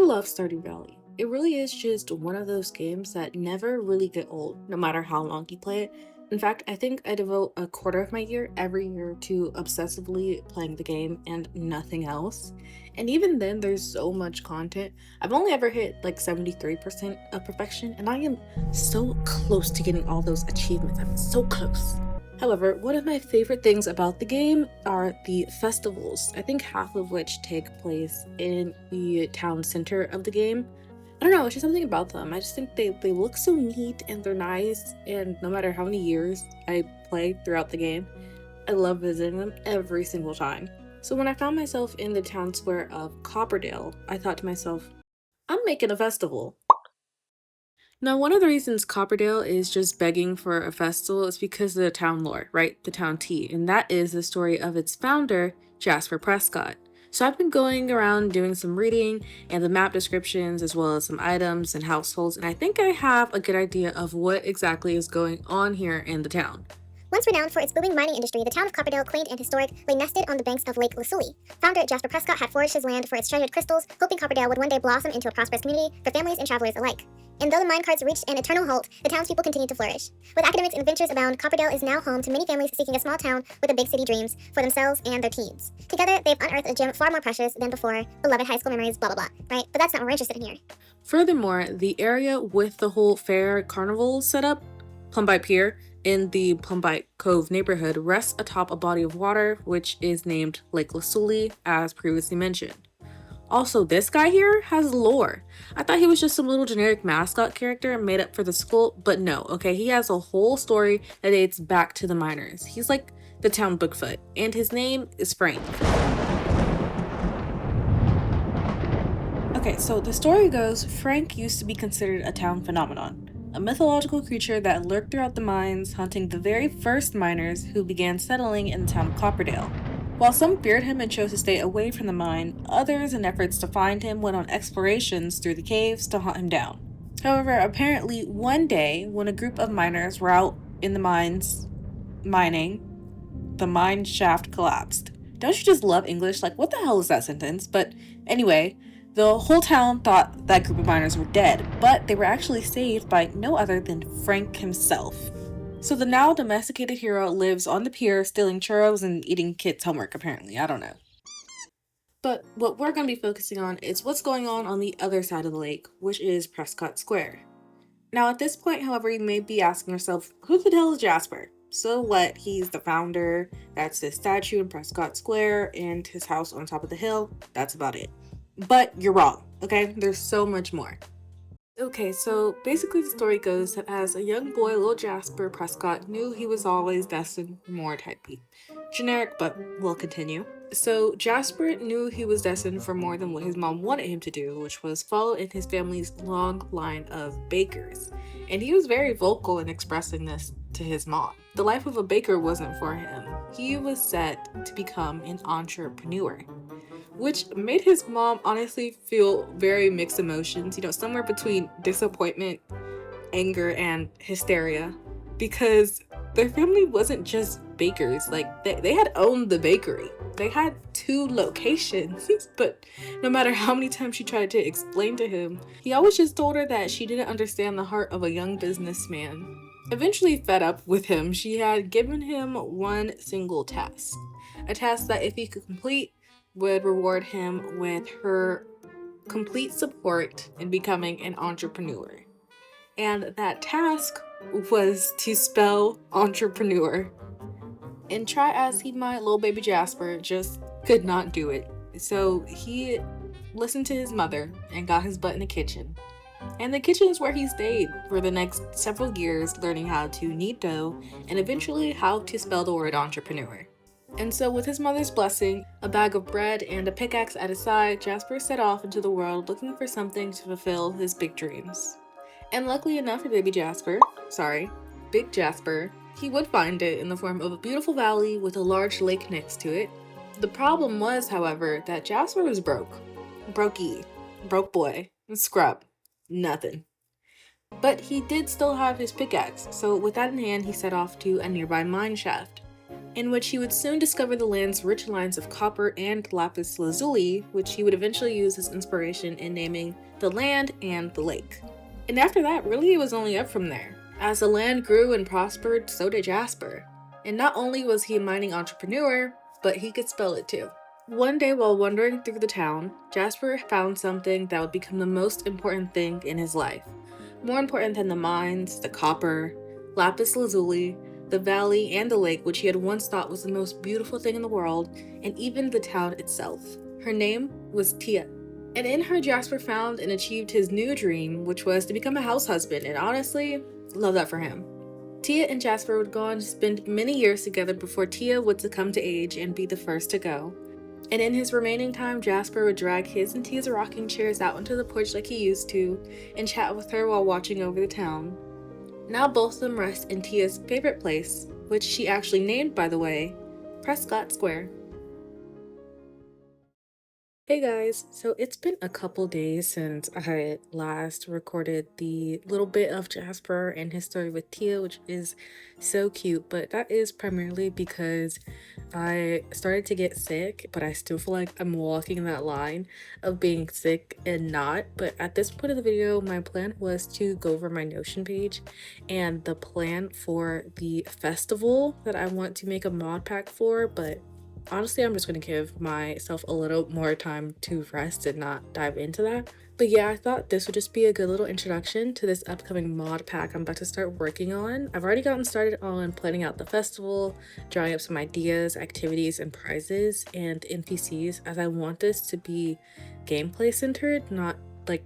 love Stardew Valley. It really is just one of those games that never really get old, no matter how long you play it. In fact, I think I devote a quarter of my year every year to obsessively playing the game and nothing else. And even then, there's so much content. I've only ever hit like 73% of perfection, and I am so close to getting all those achievements. I'm so close. However, one of my favorite things about the game are the festivals, I think half of which take place in the town center of the game. I don't know, it's just something about them. I just think they look so neat and they're nice, and no matter how many years I play throughout the game, I love visiting them every single time. So when I found myself in the town square of Copperdale, I thought to myself, I'm making a festival. Now, one of the reasons Copperdale is just begging for a festival is because of the town lore, right? The town tea, and that is the story of its founder, Jasper Prescott. So I've been going around doing some reading and the map descriptions as well as some items and households, and I think I have a good idea of what exactly is going on here in the town. Once renowned for its booming mining industry, the town of Copperdale, quaint and historic, lay nested on the banks of Lake Lusuli. Founder Jasper Prescott had foraged his land for its treasured crystals, hoping Copperdale would one day blossom into a prosperous community for families and travelers alike. And though the mine carts reached an eternal halt, the townspeople continued to flourish. With academics and adventures abound, Copperdale is now home to many families seeking a small town with a big city dreams for themselves and their teens. Together, they've unearthed a gem far more precious than before, beloved high school memories, blah blah blah, right? But that's not what we're interested in here. Furthermore, the area with the whole fair carnival setup, Plumbite Pier, in the Plumbite Cove neighborhood rests atop a body of water which is named Lake Lusuli, as previously mentioned. Also, this guy here has lore. I thought he was just some little generic mascot character made up for the school, but no, okay, he has a whole story that dates back to the miners. He's like the town Bigfoot, and his name is Frank. Okay, so the story goes, Frank used to be considered a town phenomenon, a mythological creature that lurked throughout the mines, hunting the very first miners who began settling in the town of Copperdale. While some feared him and chose to stay away from the mine, others, in efforts to find him, went on explorations through the caves to hunt him down. However, apparently one day, when a group of miners were out in the mines mining, the mine shaft collapsed. Don't you just love English? Like, what the hell is that sentence? But anyway, the whole town thought that group of miners were dead, but they were actually saved by no other than Frank himself. So the now domesticated hero lives on the pier stealing churros and eating kids' homework, apparently. I don't know. But what we're going to be focusing on is what's going on the other side of the lake, which is Prescott Square. Now at this point, however, you may be asking yourself, who the hell is Jasper? So what? He's the founder, that's his statue in Prescott Square, and his house on top of the hill. That's about it. But you're wrong, okay? There's so much more. Okay, so basically the story goes that as a young boy, little Jasper Prescott knew he was always destined for more type beat. Generic, but we'll continue. So Jasper knew he was destined for more than what his mom wanted him to do, which was follow in his family's long line of bakers. And he was very vocal in expressing this to his mom. The life of a baker wasn't for him. He was set to become an entrepreneur, which made his mom honestly feel very mixed emotions, somewhere between disappointment, anger, and hysteria, because their family wasn't just bakers. Like, they had owned the bakery. They had 2 locations, but no matter how many times she tried to explain to him, he always just told her that she didn't understand the heart of a young businessman. Eventually fed up with him, she had given him one single task, a task that if he could complete, would reward him with her complete support in becoming an entrepreneur. And that task was to spell entrepreneur. And try as he might, little baby Jasper just could not do it. So he listened to his mother and got his butt in the kitchen. And the kitchen is where he stayed for the next several years, learning how to knead dough and eventually how to spell the word entrepreneur. And so with his mother's blessing, a bag of bread, and a pickaxe at his side, Jasper set off into the world looking for something to fulfill his big dreams. And luckily enough for Big Jasper, he would find it in the form of a beautiful valley with a large lake next to it. The problem was, however, that Jasper was broke boy, scrub, nothing. But he did still have his pickaxe, so with that in hand, he set off to a nearby mine shaft. in which he would soon discover the land's rich lines of copper and lapis lazuli, which he would eventually use as inspiration in naming the land and the lake. And after that, really it was only up from there. As the land grew and prospered, so did Jasper. And not only was he a mining entrepreneur, but he could spell it too. One day while wandering through the town, Jasper found something that would become the most important thing in his life. More important than the mines, the copper, lapis lazuli, the valley, and the lake, which he had once thought was the most beautiful thing in the world, and even the town itself. Her name was Tia. And in her, Jasper found and achieved his new dream, which was to become a house husband, and honestly, love that for him. Tia and Jasper would go on to spend many years together before Tia would succumb to age and be the first to go. And in his remaining time, Jasper would drag his and Tia's rocking chairs out onto the porch like he used to, and chat with her while watching over the town. Now both of them rest in Tia's favorite place, which she actually named, by the way, Prescott Square. Hey guys, so it's been a couple days since I last recorded the little bit of Jasper and his story with Tia, which is so cute, but that is primarily because I started to get sick, but I still feel like I'm walking that line of being sick and not. But at this point of the video, my plan was to go over my Notion page and the plan for the festival that I want to make a mod pack for, but honestly, I'm just going to give myself a little more time to rest and not dive into that. But yeah, I thought this would just be a good little introduction to this upcoming mod pack I'm about to start working on. I've already gotten started on planning out the festival, drawing up some ideas, activities, and prizes, and NPCs, as I want this to be gameplay centered, not like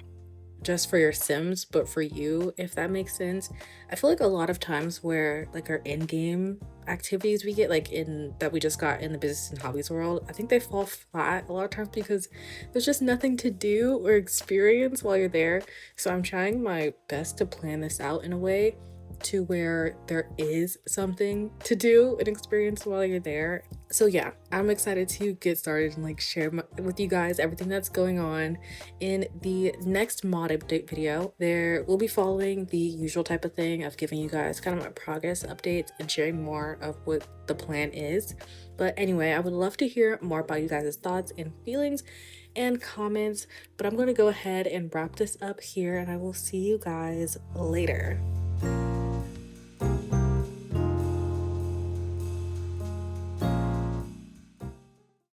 just for your Sims, but for you, if that makes sense. I feel like a lot of times where like our in-game activities we get, like in that we just got in the business and hobbies world, I think they fall flat a lot of times because there's just nothing to do or experience while you're there. So I'm trying my best to plan this out in a way to where there is something to do and experience while you're there. So yeah, I'm excited to get started and like share with you guys everything that's going on. In the next mod update video, there will be following the usual type of thing of giving you guys kind of my progress updates and sharing more of what the plan is. But anyway, I would love to hear more about you guys' thoughts and feelings and comments, but I'm going to go ahead and wrap this up here, and I will see you guys later.